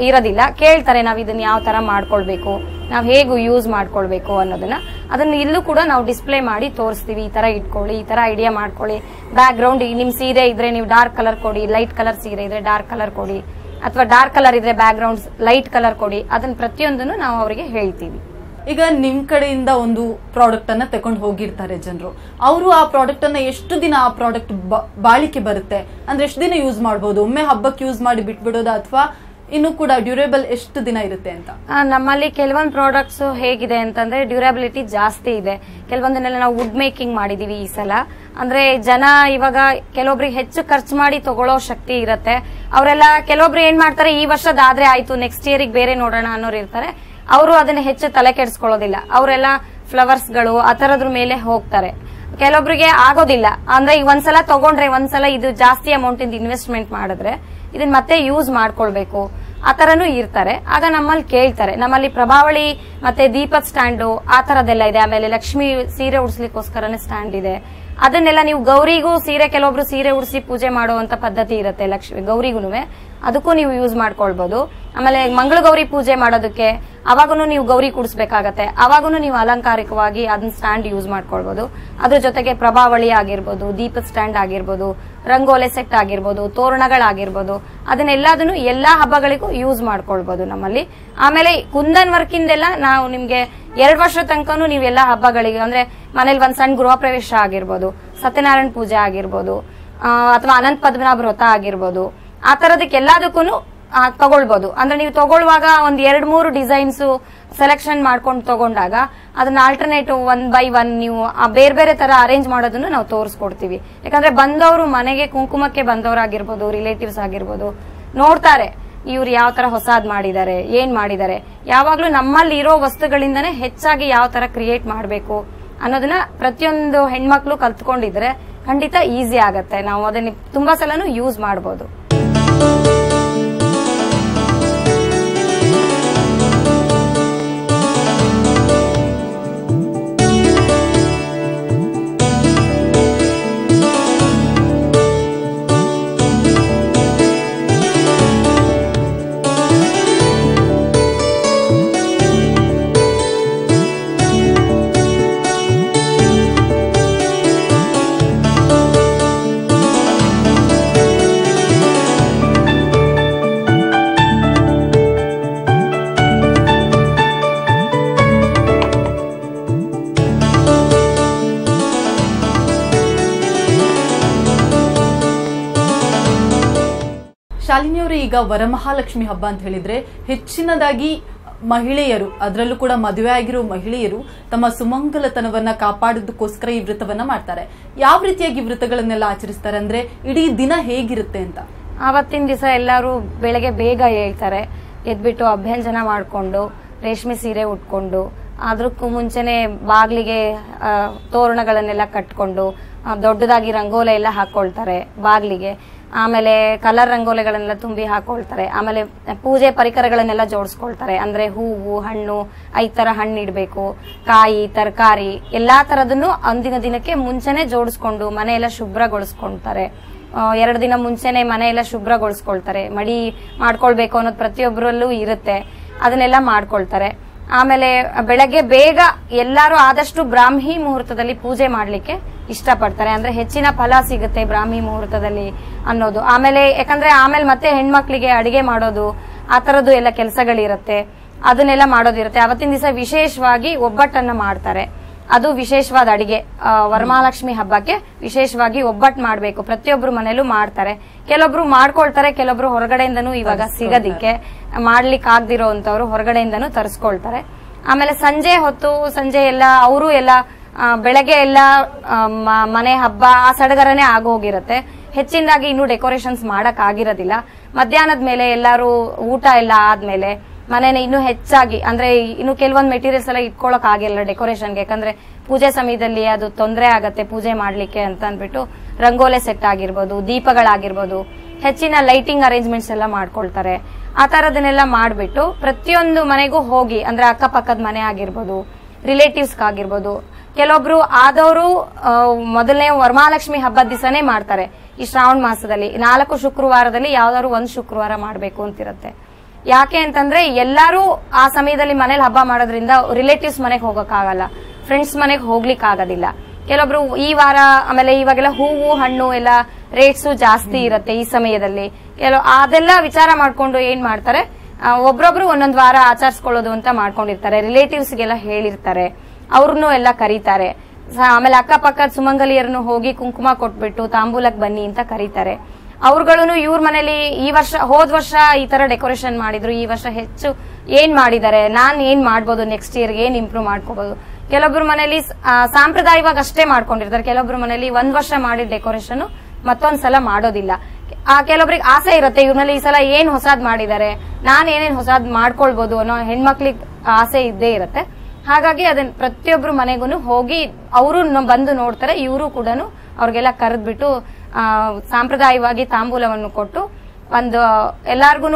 ಇರೋದಿಲ್ಲ, ಕೇಳ್ತಾರೆ ನಾವ್ ಇದನ್ನ ಯಾವ ತರ ಮಾಡ್ಕೊಳ್ಬೇಕು, ನಾವ್ ಹೇಗೂ ಯೂಸ್ ಮಾಡ್ಕೊಳ್ಬೇಕು ಅನ್ನೋದನ್ನ. ಅದನ್ನ ಇಲ್ಲೂ ಕೂಡ ನಾವು ಡಿಸ್ಪ್ಲೇ ಮಾಡಿ ತೋರಿಸ್ತೀವಿ. ಈ ತರ ಇಟ್ಕೊಳ್ಳಿ, ಈ ತರ ಐಡಿಯಾ ಮಾಡ್ಕೊಳ್ಳಿ, ಬ್ಯಾಕ್ ಗ್ರೌಂಡ್ ನಿಮ್ ಸೀರೆ ಇದ್ರೆ ನೀವು ಡಾರ್ಕ್ ಕಲರ್ ಕೊಡಿ, ಲೈಟ್ ಕಲರ್ ಸೀರೆ ಇದ್ರೆ ಡಾರ್ಕ್ ಕಲರ್ ಕೊಡಿ, ಅಥವಾ ಡಾರ್ಕ್ ಕಲರ್ ಇದ್ರೆ ಬ್ಯಾಕ್ ಗ್ರೌಂಡ್ ಲೈಟ್ ಕಲರ್ ಕೊಡಿ. ಅದನ್ನ ಪ್ರತಿಯೊಂದನ್ನು ನಾವು ಅವರಿಗೆ ಹೇಳ್ತೀವಿ. ಈಗ ನಿಮ್ ಕಡೆಯಿಂದ ಒಂದು ಪ್ರಾಡಕ್ಟ್ ಅನ್ನ ತಗೊಂಡು ಹೋಗಿರ್ತಾರೆ ಜನರು, ಅವರು ಆ ಪ್ರಾಡಕ್ಟ್ ಅನ್ನ ಎಷ್ಟು ದಿನ ಆ ಪ್ರಾಡಕ್ಟ್ ಬಾಳಿಕೆ ಬರುತ್ತೆ ಅಂದ್ರೆ ಎಷ್ಟು ದಿನ ಯೂಸ್ ಮಾಡಬಹುದು? ಒಮ್ಮೆ ಹಬ್ಬಕ್ಕೆ ಯೂಸ್ ಮಾಡಿ ಬಿಟ್ಬಿಡೋದಾ ಅಥವಾ ಇನ್ನು ಕೂಡ ಡ್ಯೂರೇಬಲ್ ಎಷ್ಟು ದಿನ ಇರುತ್ತೆ ಅಂತ? ನಮ್ಮಲ್ಲಿ ಕೆಲವೊಂದು ಪ್ರಾಡಕ್ಟ್ಸ್ ಹೇಗಿದೆ ಅಂತಂದ್ರೆ ಡ್ಯೂರಬಿಲಿಟಿ ಜಾಸ್ತಿ ಇದೆ. ಕೆಲವೊಂದನ್ನೆಲ್ಲ ನಾವು ವುಡ್ ಮೇಕಿಂಗ್ ಮಾಡಿದೀವಿ ಈ ಸಲ. ಅಂದ್ರೆ ಜನ ಇವಾಗ ಕೆಲವೊಬ್ರಿಗೆ ಹೆಚ್ಚು ಖರ್ಚು ಮಾಡಿ ತಗೊಳ್ಳೋ ಶಕ್ತಿ ಇರುತ್ತೆ. ಅವರೆಲ್ಲ ಕೆಲವೊಬ್ರು ಏನ್ ಮಾಡ್ತಾರೆ, ಈ ವರ್ಷದಾದ್ರೆ ಆಯ್ತು ನೆಕ್ಸ್ಟ್ ಇಯರ್ ಬೇರೆ ನೋಡೋಣ ಅನ್ನೋರು ಇರ್ತಾರೆ. ಅವರು ಅದನ್ನ ಹೆಚ್ಚು ತಲೆ ಕೆಡಿಸ್ಕೊಳ್ಳೋದಿಲ್ಲ. ಅವರೆಲ್ಲ ಫ್ಲವರ್ಸ್ ಗಳು ಆ ತರದ್ರ ಮೇಲೆ ಹೋಗ್ತಾರೆ. ಕೆಲವೊಬ್ರಿಗೆ ಆಗೋದಿಲ್ಲ, ಅಂದ್ರೆ ಈಗ ಒಂದ್ಸಲ ತಗೊಂಡ್ರೆ ಒಂದ್ಸಲ ಇದು ಜಾಸ್ತಿ ಅಮೌಂಟ್ ಇಂದ ಇನ್ವೆಸ್ಟ್ಮೆಂಟ್ ಮಾಡಿದ್ರೆ ಇದನ್ನ ಮತ್ತೆ ಯೂಸ್ ಮಾಡ್ಕೊಳ್ಬೇಕು ಆ ತರನು ಇರ್ತಾರೆ. ಆಗ ನಮ್ಮಲ್ಲಿ ಕೇಳ್ತಾರೆ. ನಮ್ಮಲ್ಲಿ ಪ್ರಭಾವಳಿ ಮತ್ತೆ ದೀಪದ ಸ್ಟ್ಯಾಂಡು ಆ ತರದೆಲ್ಲ ಇದೆ. ಆಮೇಲೆ ಲಕ್ಷ್ಮಿ ಸೀರೆ ಉಡ್ಸ್ಲಿಕ್ಕೋಸ್ಕರನೇ ಸ್ಟ್ಯಾಂಡ್ ಇದೆ. ಅದನ್ನೆಲ್ಲ ನೀವು ಗೌರಿಗೂ ಸೀರೆ, ಕೆಲವೊಬ್ರು ಸೀರೆ ಉಡಿಸಿ ಪೂಜೆ ಮಾಡುವಂತ ಪದ್ಧತಿ ಇರುತ್ತೆ ಲಕ್ಷ್ಮಿ ಗೌರಿಗೂನುವೆ, ಅದಕ್ಕೂ ನೀವು ಯೂಸ್ ಮಾಡ್ಕೊಳ್ಬಹುದು. ಆಮೇಲೆ ಮಂಗಳ ಗೌರಿ ಪೂಜೆ ಮಾಡೋದಕ್ಕೆ ಅವಾಗೂ ನೀವು ಗೌರಿ ಕೂಡಿಸ್ಬೇಕಾಗತ್ತೆ, ಅವಾಗೂ ನೀವು ಅಲಂಕಾರಿಕವಾಗಿ ಅದನ್ನ ಸ್ಟ್ಯಾಂಡ್ ಯೂಸ್ ಮಾಡ್ಕೊಳ್ಬಹುದು. ಅದ್ರ ಜೊತೆಗೆ ಪ್ರಭಾವಳಿ ಆಗಿರ್ಬೋದು, ದೀಪದ ಸ್ಟ್ಯಾಂಡ್ ಆಗಿರ್ಬೋದು, ರಂಗೋಲೆ ಸೆಟ್ ಆಗಿರ್ಬೋದು, ತೋರಣಗಳಾಗಿರ್ಬೋದು, ಅದನ್ನೆಲ್ಲದನ್ನು ಎಲ್ಲಾ ಹಬ್ಬಗಳಿಗೂ ಯೂಸ್ ಮಾಡ್ಕೊಳ್ಬಹುದು ನಮ್ಮಲ್ಲಿ. ಆಮೇಲೆ ಕುಂದನ್ ವರ್ಕಿಂದೆಲ್ಲ ನಾವು ನಿಮ್ಗೆ 2 ವರ್ಷ ತನಕನೂ ನೀವೆಲ್ಲಾ ಹಬ್ಬಗಳಿಗೆ, ಅಂದ್ರೆ ಮನೇಲಿ ಒಂದ್ ಸಣ್ಣ ಗೃಹ ಪ್ರವೇಶ ಆಗಿರ್ಬೋದು, ಸತ್ಯನಾರಾಯಣ ಪೂಜೆ ಆಗಿರ್ಬೋದು, ಅಥವಾ ಅನಂತ ಪದ್ಮನಾಭ ವ್ರತ ಆಗಿರ್ಬೋದು, ಆ ತರದಕ್ಕೆ ಎಲ್ಲದಕ್ಕೂ ತಗೊಳ್ಬಹುದು. ಅಂದ್ರೆ ನೀವು ತಗೊಳ್ಳುವಾಗ ಒಂದ್ 2-3 ಡಿಸೈನ್ಸ್ ಸೆಲೆಕ್ಷನ್ ಮಾಡ್ಕೊಂಡು ತಗೊಂಡಾಗ ಅದನ್ನ ಆಲ್ಟರ್ನೇಟಿವ್ 1 by 1 ನೀವು ಬೇರೆ ಬೇರೆ ತರ ಅರೇಂಜ್ ಮಾಡೋದನ್ನು ನಾವು ತೋರಿಸ್ಕೊಡ್ತೀವಿ. ಯಾಕಂದ್ರೆ ಬಂದವರು ಮನೆಗೆ ಕುಂಕುಮಕ್ಕೆ ಬಂದವರಾಗಿರ್ಬೋದು, ರಿಲೇಟಿವ್ಸ್ ಆಗಿರ್ಬೋದು, ನೋಡ್ತಾರೆ ಇವ್ರು ಯಾವ ತರ ಹೊಸಾದ್ ಮಾಡಿದ್ದಾರೆ, ಏನ್ ಮಾಡಿದ್ದಾರೆ. ಯಾವಾಗ್ಲೂ ನಮ್ಮಲ್ಲಿ ಇರೋ ವಸ್ತುಗಳಿಂದನೇ ಹೆಚ್ಚಾಗಿ ಯಾವ ತರ ಕ್ರಿಯೇಟ್ ಮಾಡಬೇಕು ಅನ್ನೋದನ್ನ ಪ್ರತಿಯೊಂದು ಹೆಣ್ಮಕ್ಳು ಕಲ್ತ್ಕೊಂಡಿದ್ರೆ ಖಂಡಿತ ಈಸಿ ಆಗತ್ತೆ. ನಾವು ಅದನ್ನ ತುಂಬಾ ಸಲನು ಯೂಸ್ ಮಾಡಬಹುದು. ಶಾಲಿನಿಯವರು, ಈಗ ವರಮಹಾಲಕ್ಷ್ಮಿ ಹಬ್ಬ ಅಂತ ಹೇಳಿದ್ರೆ ಹೆಚ್ಚಿನದಾಗಿ ಮಹಿಳೆಯರು, ಅದರಲ್ಲೂ ಕೂಡ ಮದುವೆ ಆಗಿರೋ ಮಹಿಳೆಯರು ತಮ್ಮ ಸುಮಂಗಲತನವನ್ನ ಕಾಪಾಡೋದಕ್ಕೋಸ್ಕರ ಈ ವ್ರತವನ್ನ ಮಾಡ್ತಾರೆ. ಯಾವ ರೀತಿಯಾಗಿ ವ್ರತಗಳನ್ನೆಲ್ಲ ಆಚರಿಸ್ತಾರೆ, ಅಂದ್ರೆ ಇಡೀ ದಿನ ಹೇಗಿರುತ್ತೆ ಅಂತ? ಆವತ್ತಿನ ದಿವಸ ಎಲ್ಲರೂ ಬೆಳಗ್ಗೆ ಬೇಗ ಹೇಳ್ತಾರೆ, ಎದ್ಬಿಟ್ಟು ಅಭ್ಯಂಜನ ಮಾಡ್ಕೊಂಡು ರೇಷ್ಮೆ ಸೀರೆ ಉಟ್ಕೊಂಡು, ಅದಕ್ಕೂ ಮುಂಚೆನೆ ಬಾಗ್ಲಿಗೆ ತೋರಣಗಳನ್ನೆಲ್ಲ ಕಟ್ಕೊಂಡು ದೊಡ್ಡದಾಗಿ ರಂಗೋಲೆ ಎಲ್ಲ ಹಾಕೊಳ್ತಾರೆ ಬಾಗ್ಲಿಗೆ. ಆಮೇಲೆ ಕಲರ್ ರಂಗೋಲೆಗಳನ್ನೆಲ್ಲ ತುಂಬಿ ಹಾಕೊಳ್ತಾರೆ. ಆಮೇಲೆ ಪೂಜೆ ಪರಿಕರಗಳನ್ನೆಲ್ಲ ಜೋಡಿಸ್ಕೊಳ್ತಾರೆ. ಅಂದ್ರೆ ಹೂವು, ಹಣ್ಣು, 5 ತರ ಹಣ್ಣು ಇಡಬೇಕು, ಕಾಯಿ, ತರಕಾರಿ ಎಲ್ಲಾ ತರದನ್ನು ಅಂದಿನ ದಿನಕ್ಕೆ ಮುಂಚೆನೆ ಜೋಡಿಸ್ಕೊಂಡು ಮನೆಯೆಲ್ಲ ಶುಭ್ರಗೊಳಿಸ್ಕೊಳ್ತಾರೆ. 2 ದಿನ ಮುಂಚೆನೆ ಮನೆಯೆಲ್ಲ ಶುಭ್ರಗೊಳಿಸ್ಕೊಳ್ತಾರೆ. ಮಡಿ ಮಾಡ್ಕೊಳ್ಬೇಕು ಅನ್ನೋದು ಪ್ರತಿಯೊಬ್ಬರಲ್ಲೂ ಇರುತ್ತೆ, ಅದನ್ನೆಲ್ಲ ಮಾಡ್ಕೊಳ್ತಾರೆ. ಆಮೇಲೆ ಬೆಳಗ್ಗೆ ಬೇಗ ಎಲ್ಲರೂ ಆದಷ್ಟು ಬ್ರಾಹ್ಮಿ ಮುಹೂರ್ತದಲ್ಲಿ ಪೂಜೆ ಮಾಡ್ಲಿಕ್ಕೆ ಇಷ್ಟಪಡ್ತಾರೆ. ಅಂದ್ರೆ ಹೆಚ್ಚಿನ ಫಲ ಸಿಗುತ್ತೆ ಬ್ರಾಹ್ಮಿ ಮುಹೂರ್ತದಲ್ಲಿ ಅನ್ನೋದು. ಆಮೇಲೆ ಯಾಕಂದ್ರೆ ಆಮೇಲೆ ಮತ್ತೆ ಹೆಣ್ಮಕ್ಳಿಗೆ ಅಡಿಗೆ ಮಾಡೋದು ಆ ತರದ್ದು ಎಲ್ಲ ಕೆಲಸಗಳಿರುತ್ತೆ, ಅದನ್ನೆಲ್ಲ ಮಾಡೋದಿರುತ್ತೆ. ಅವತ್ತಿನ ದಿವಸ ವಿಶೇಷವಾಗಿ ಒಬ್ಬಟ್ಟನ್ನ ಮಾಡ್ತಾರೆ. ಅದು ವಿಶೇಷವಾದ ಅಡಿಗೆ. ವರಮಹಾಲಕ್ಷ್ಮಿ ಹಬ್ಬಕ್ಕೆ ವಿಶೇಷವಾಗಿ ಒಬ್ಬಟ್ಟು ಮಾಡ್ಬೇಕು, ಪ್ರತಿಯೊಬ್ರು ಮನೇಲೂ ಮಾಡ್ತಾರೆ. ಕೆಲವೊಬ್ರು ಮಾಡ್ಕೊಳ್ತಾರೆ, ಕೆಲವೊಬ್ರು ಹೊರಗಡೆಯಿಂದನೂ ಇವಾಗ ಸಿಗೋದಿಕ್ಕೆ ಮಾಡ್ಲಿಕ್ಕೆ ಆಗದಿರೋ ಅಂತವ್ರು ಹೊರಗಡೆಯಿಂದನೂ ತರಿಸ್ಕೊಳ್ತಾರೆ. ಆಮೇಲೆ ಸಂಜೆ ಎಲ್ಲ ಅವರು ಎಲ್ಲ ಬೆಳಗ್ಗೆ ಎಲ್ಲ ಮನೆ ಹಬ್ಬ ಆ ಸಡಗರನೆ ಆಗೋಗಿರುತ್ತೆ. ಹೆಚ್ಚಿನದಾಗಿ ಇನ್ನೂ ಡೆಕೋರೇಷನ್ಸ್ ಮಾಡಕ್ ಆಗಿರೋದಿಲ್ಲ. ಮಧ್ಯಾಹ್ನದ ಮೇಲೆ ಎಲ್ಲಾರು ಊಟ ಎಲ್ಲ ಆದ್ಮೇಲೆ ಮನೇನೆ ಇನ್ನೂ ಹೆಚ್ಚಾಗಿ ಅಂದ್ರೆ ಇನ್ನು ಕೆಲವೊಂದು ಮೆಟೀರಿಯಲ್ಸ್ ಎಲ್ಲ ಇಟ್ಕೊಳಕ್ ಆಗಿಲ್ಲ ಡೆಕೋರೇಷನ್ಗೆ, ಯಾಕಂದ್ರೆ ಪೂಜೆ ಸಮಯದಲ್ಲಿ ಅದು ತೊಂದರೆ ಆಗತ್ತೆ ಪೂಜೆ ಮಾಡ್ಲಿಕ್ಕೆ ಅಂತ ಅಂದ್ಬಿಟ್ಟು ರಂಗೋಲೆ ಸೆಟ್ ಆಗಿರ್ಬೋದು, ದೀಪಗಳಾಗಿರ್ಬೋದು, ಹೆಚ್ಚಿನ ಲೈಟಿಂಗ್ ಅರೇಂಜ್ಮೆಂಟ್ಸ್ ಎಲ್ಲ ಮಾಡ್ಕೊಳ್ತಾರೆ. ಆ ತರದನ್ನೆಲ್ಲ ಮಾಡ್ಬಿಟ್ಟು ಪ್ರತಿಯೊಂದು ಮನೆಗೂ ಹೋಗಿ ಅಂದ್ರೆ ಅಕ್ಕಪಕ್ಕದ ಮನೆ ಆಗಿರ್ಬೋದು, ರಿಲೇಟಿವ್ಸ್ ಆಗಿರ್ಬೋದು, ಕೆಲವೊಬ್ರು ಆದವರು ಮೊದಲನೇ ವರಮಹಾಲಕ್ಷ್ಮಿ ಹಬ್ಬದ ದಿವಸನೇ ಮಾಡ್ತಾರೆ. ಈ ಶ್ರಾವಣ ಮಾಸದಲ್ಲಿ 4 ಶುಕ್ರವಾರದಲ್ಲಿ ಯಾವ್ದಾದ್ರು 1 ಶುಕ್ರವಾರ ಮಾಡ್ಬೇಕು ಅಂತಿರುತ್ತೆ. ಯಾಕೆ ಅಂತಂದ್ರೆ ಎಲ್ಲಾರು ಆ ಸಮಯದಲ್ಲಿ ಮನೇಲಿ ಹಬ್ಬ ಮಾಡೋದ್ರಿಂದ ರಿಲೇಟಿವ್ಸ್ ಮನೆಗೆ ಹೋಗಕ್ಕಾಗಲ್ಲ, ಫ್ರೆಂಡ್ಸ್ ಮನೆಗೆ ಹೋಗ್ಲಿಕ್ಕೆ ಆಗೋದಿಲ್ಲ. ಕೆಲವೊಬ್ರು ಈ ವಾರ ಆಮೇಲೆ ಇವಾಗೆಲ್ಲ ಹೂವು ಹಣ್ಣು ಎಲ್ಲ ರೇಟ್ಸು ಜಾಸ್ತಿ ಇರುತ್ತೆ ಈ ಸಮಯದಲ್ಲಿ. ಅದೆಲ್ಲ ವಿಚಾರ ಮಾಡ್ಕೊಂಡು ಏನ್ ಮಾಡ್ತಾರೆ, ಒಬ್ರೊಬ್ರು ಒಂದೊಂದ್ ವಾರ ಆಚರಿಸ್ಕೊಳ್ಳೋದು ಅಂತ ಮಾಡ್ಕೊಂಡಿರ್ತಾರೆ. ರಿಲೇಟಿವ್ಸ್ಗೆಲ್ಲ ಹೇಳಿರ್ತಾರೆ, ಅವ್ರನ್ನು ಎಲ್ಲ ಕರೀತಾರೆ. ಆಮೇಲೆ ಅಕ್ಕಪಕ್ಕದ ಸುಮಂಗಲಿಯರನ್ನು ಹೋಗಿ ಕುಂಕುಮ ಕೊಟ್ಬಿಟ್ಟು ತಾಂಬೂಲಕ್ ಬನ್ನಿ ಅಂತ ಕರೀತಾರೆ. ಅವ್ರುಗಳನ್ನು ಇವ್ರ ಮನೇಲಿ ಹೋದ್ ವರ್ಷ ಈ ತರ ಡೆಕೋರೇಷನ್ ಮಾಡಿದ್ರು, ಈ ವರ್ಷ ಹೆಚ್ಚು ಏನ್ ಮಾಡಿದ್ದಾರೆ, ನಾನ್ ಏನ್ ಮಾಡ್ಬೋದು, ನೆಕ್ಸ್ಟ್ ಇಯರ್ ಏನ್ ಇಂಪ್ರೂವ್ ಮಾಡ್ಕೋಬಹುದು. ಕೆಲವೊಬ್ರು ಮನೇಲಿ ಸಾಂಪ್ರದಾಯಿಕವಾಗಿ ಅಷ್ಟೇ ಮಾಡ್ಕೊಂಡಿರ್ತಾರೆ, ಕೆಲವೊಬ್ರು ಮನೇಲಿ 1 ವರ್ಷ ಮಾಡಿದ ಡೆಕೋರೇಷನ್ ಮತ್ತೊಂದ್ಸಲ ಮಾಡೋದಿಲ್ಲ. ಕೆಲವೊಬ್ರಿಗೆ ಆಸೆ ಇರುತ್ತೆ ಇವ್ರಲ್ಲಿ ಈ ಸಲ ಏನ್ ಹೊಸಾದ್ ಮಾಡಿದ್ದಾರೆ, ನಾನ್ ಏನೇನ್ ಹೊಸಾದ್ ಮಾಡ್ಕೊಳ್ಬಹುದು ಅನ್ನೋ ಹೆಣ್ಮಕ್ಳಿಗೆ ಆಸೆ ಇದ್ದೇ ಇರುತ್ತೆ. ಹಾಗಾಗಿ ಅದನ್ನ ಪ್ರತಿಯೊಬ್ರು ಮನೆಗೂ ಹೋಗಿ ಅವರು ಬಂದು ನೋಡ್ತಾರೆ. ಇವರು ಕೂಡ ಅವ್ರಿಗೆಲ್ಲ ಕರೆದ್ಬಿಟ್ಟು ಸಾಂಪ್ರದಾಯಿಕವಾಗಿ ತಾಂಬೂಲವನ್ನು ಕೊಟ್ಟು ಒಂದು ಎಲ್ಲಾರ್ಗು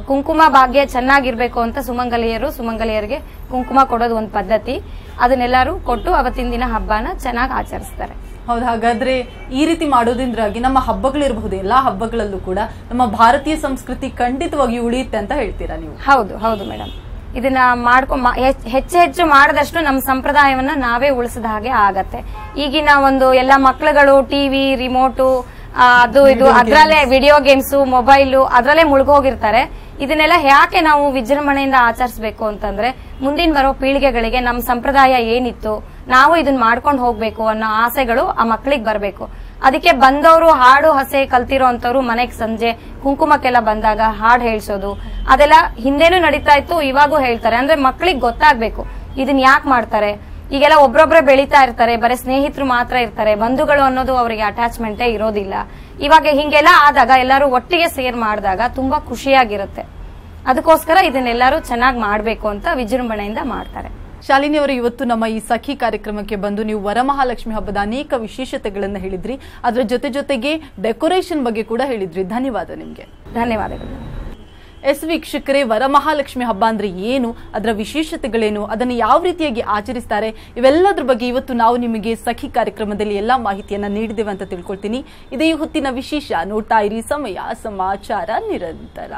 ಕುಂಕುಮ ಭಾಗ್ಯ ಚೆನ್ನಾಗಿರ್ಬೇಕು ಅಂತ ಸುಮಂಗಲಿಯರಿಗೆ ಕುಂಕುಮ ಕೊಡೋದು ಒಂದು ಪದ್ಧತಿ. ಅದನ್ನೆಲ್ಲರೂ ಕೊಟ್ಟು ಅವತ್ತಿನ ದಿನ ಹಬ್ಬನ ಚೆನ್ನಾಗಿ ಆಚರಿಸ್ತಾರೆ. ಹೌದು, ಹಾಗಾದ್ರೆ ಈ ರೀತಿ ಮಾಡೋದ್ರಿಂದಾಗಿ ನಮ್ಮ ಹಬ್ಬಗಳಿರಬಹುದು, ಎಲ್ಲಾ ಹಬ್ಬಗಳಲ್ಲೂ ಕೂಡ ನಮ್ಮ ಭಾರತೀಯ ಸಂಸ್ಕೃತಿ ಖಂಡಿತವಾಗಿ ಉಳಿಯುತ್ತೆ ಅಂತ ಹೇಳ್ತೀರಾ ನೀವು? ಹೌದು ಹೌದು ಮೇಡಮ್, ಇದನ್ನ ಹೆಚ್ಚು ಮಾಡಿದಷ್ಟು ನಮ್ಮ ಸಂಪ್ರದಾಯವನ್ನ ನಾವೇ ಉಳಿಸಿದ ಹಾಗೆ ಆಗತ್ತೆ. ಈಗಿನ ಒಂದು ಎಲ್ಲ ಮಕ್ಳುಗಳು ಟಿವಿ ರಿಮೋಟು ಅದು ಇದು ಅದ್ರಲ್ಲೇ ವಿಡಿಯೋ ಗೇಮ್ಸ್ ಮೊಬೈಲು ಅದ್ರಲ್ಲೇ ಮುಳುಗೋಗಿರ್ತಾರೆ. ಇದನ್ನೆಲ್ಲ ಯಾಕೆ ನಾವು ವಿಜೃಂಭಣೆಯಿಂದ ಆಚರಿಸಬೇಕು ಅಂತಂದ್ರೆ ಮುಂದಿನ ಬರೋ ಪೀಳಿಗೆಗಳಿಗೆ ನಮ್ಮ ಸಂಪ್ರದಾಯ ಏನಿತ್ತು ನಾವು ಇದನ್ನ ಮಾಡ್ಕೊಂಡು ಹೋಗ್ಬೇಕು ಅನ್ನೋ ಆಸೆಗಳು ಆ ಮಕ್ಕಳಿಗೆ ಬರಬೇಕು. ಅದಕ್ಕೆ ಬಂದವರು ಹಾಡು ಹಸೆ ಕಲ್ತಿರೋ ಅಂತವ್ರು ಮನೆಗೆ ಸಂಜೆ ಕುಂಕುಮಕ್ಕೆಲ್ಲ ಬಂದಾಗ ಹಾಡು ಹೇಳ್ಸೋದು ಅದೆಲ್ಲ ಹಿಂದೆನೂ ನಡೀತಾ ಇತ್ತು, ಇವಾಗೂ ಹೇಳ್ತಾರೆ. ಅಂದ್ರೆ ಮಕ್ಕಳಿಗೆ ಗೊತ್ತಾಗ್ಬೇಕು ಇದನ್ನ ಯಾಕೆ ಮಾಡ್ತಾರೆ. ಈಗೆಲ್ಲ ಒಬ್ರೊಬ್ರೆ ಬೆಳೀತಾ ಇರ್ತಾರೆ, ಬರೀ ಸ್ನೇಹಿತರು ಮಾತ್ರ ಇರ್ತಾರೆ, ಬಂಧುಗಳು ಅನ್ನೋದು ಅವರಿಗೆ ಅಟ್ಯಾಚ್ಮೆಂಟೇ ಇರೋದಿಲ್ಲ. ಇವಾಗ ಹಿಂಗೆಲ್ಲ ಆದಾಗ ಎಲ್ಲರೂ ಒಟ್ಟಿಗೆ ಸೇರ್ ಮಾಡಿದಾಗ ತುಂಬಾ ಖುಷಿಯಾಗಿರುತ್ತೆ. ಅದಕ್ಕೋಸ್ಕರ ಇದನ್ನೆಲ್ಲರೂ ಚೆನ್ನಾಗಿ ಮಾಡ್ಬೇಕು ಅಂತ ವಿಜೃಂಭಣೆಯಿಂದ ಮಾಡ್ತಾರೆ. ಶಾಲಿನಿ ಅವರು, ಇವತ್ತು ನಮ್ಮ ಈ ಸಖಿ ಕಾರ್ಯಕ್ರಮಕ್ಕೆ ಬಂದು ನೀವು ವರಮಹಾಲಕ್ಷ್ಮಿ ಹಬ್ಬದ ಅನೇಕ ವಿಶೇಷತೆಗಳನ್ನ ಹೇಳಿದ್ರಿ, ಅದರ ಜೊತೆಗೆ ಡೆಕೋರೇಷನ್ ಬಗ್ಗೆ ಕೂಡ ಹೇಳಿದ್ರಿ. ಧನ್ಯವಾದ ನಿಮ್ಗೆ. ಧನ್ಯವಾದಗಳು. ವೀಕ್ಷಕರೇ, ವರಮಹಾಲಕ್ಷ್ಮಿ ಹಬ್ಬ ಅಂದ್ರೆ ಏನು, ಅದರ ವಿಶೇಷತೆಗಳೇನು, ಅದನ್ನು ಯಾವ ರೀತಿಯಾಗಿ ಆಚರಿಸ್ತಾರೆ, ಇವೆಲ್ಲದ್ರ ಬಗ್ಗೆ ಇವತ್ತು ನಾವು ನಿಮಗೆ ಸಖಿ ಕಾರ್ಯಕ್ರಮದಲ್ಲಿ ಎಲ್ಲಾ ಮಾಹಿತಿಯನ್ನ ನೀಡಿದ್ದೇವೆ ಅಂತ ತಿಳ್ಕೊಳ್ತೀನಿ. ಇದೇ ಈ ಹೊತ್ತಿನ ವಿಶೇಷ. ನೋಡ್ತಾ ಇರಿ ಸಮಯ ಸಮಾಚಾರ ನಿರಂತರ.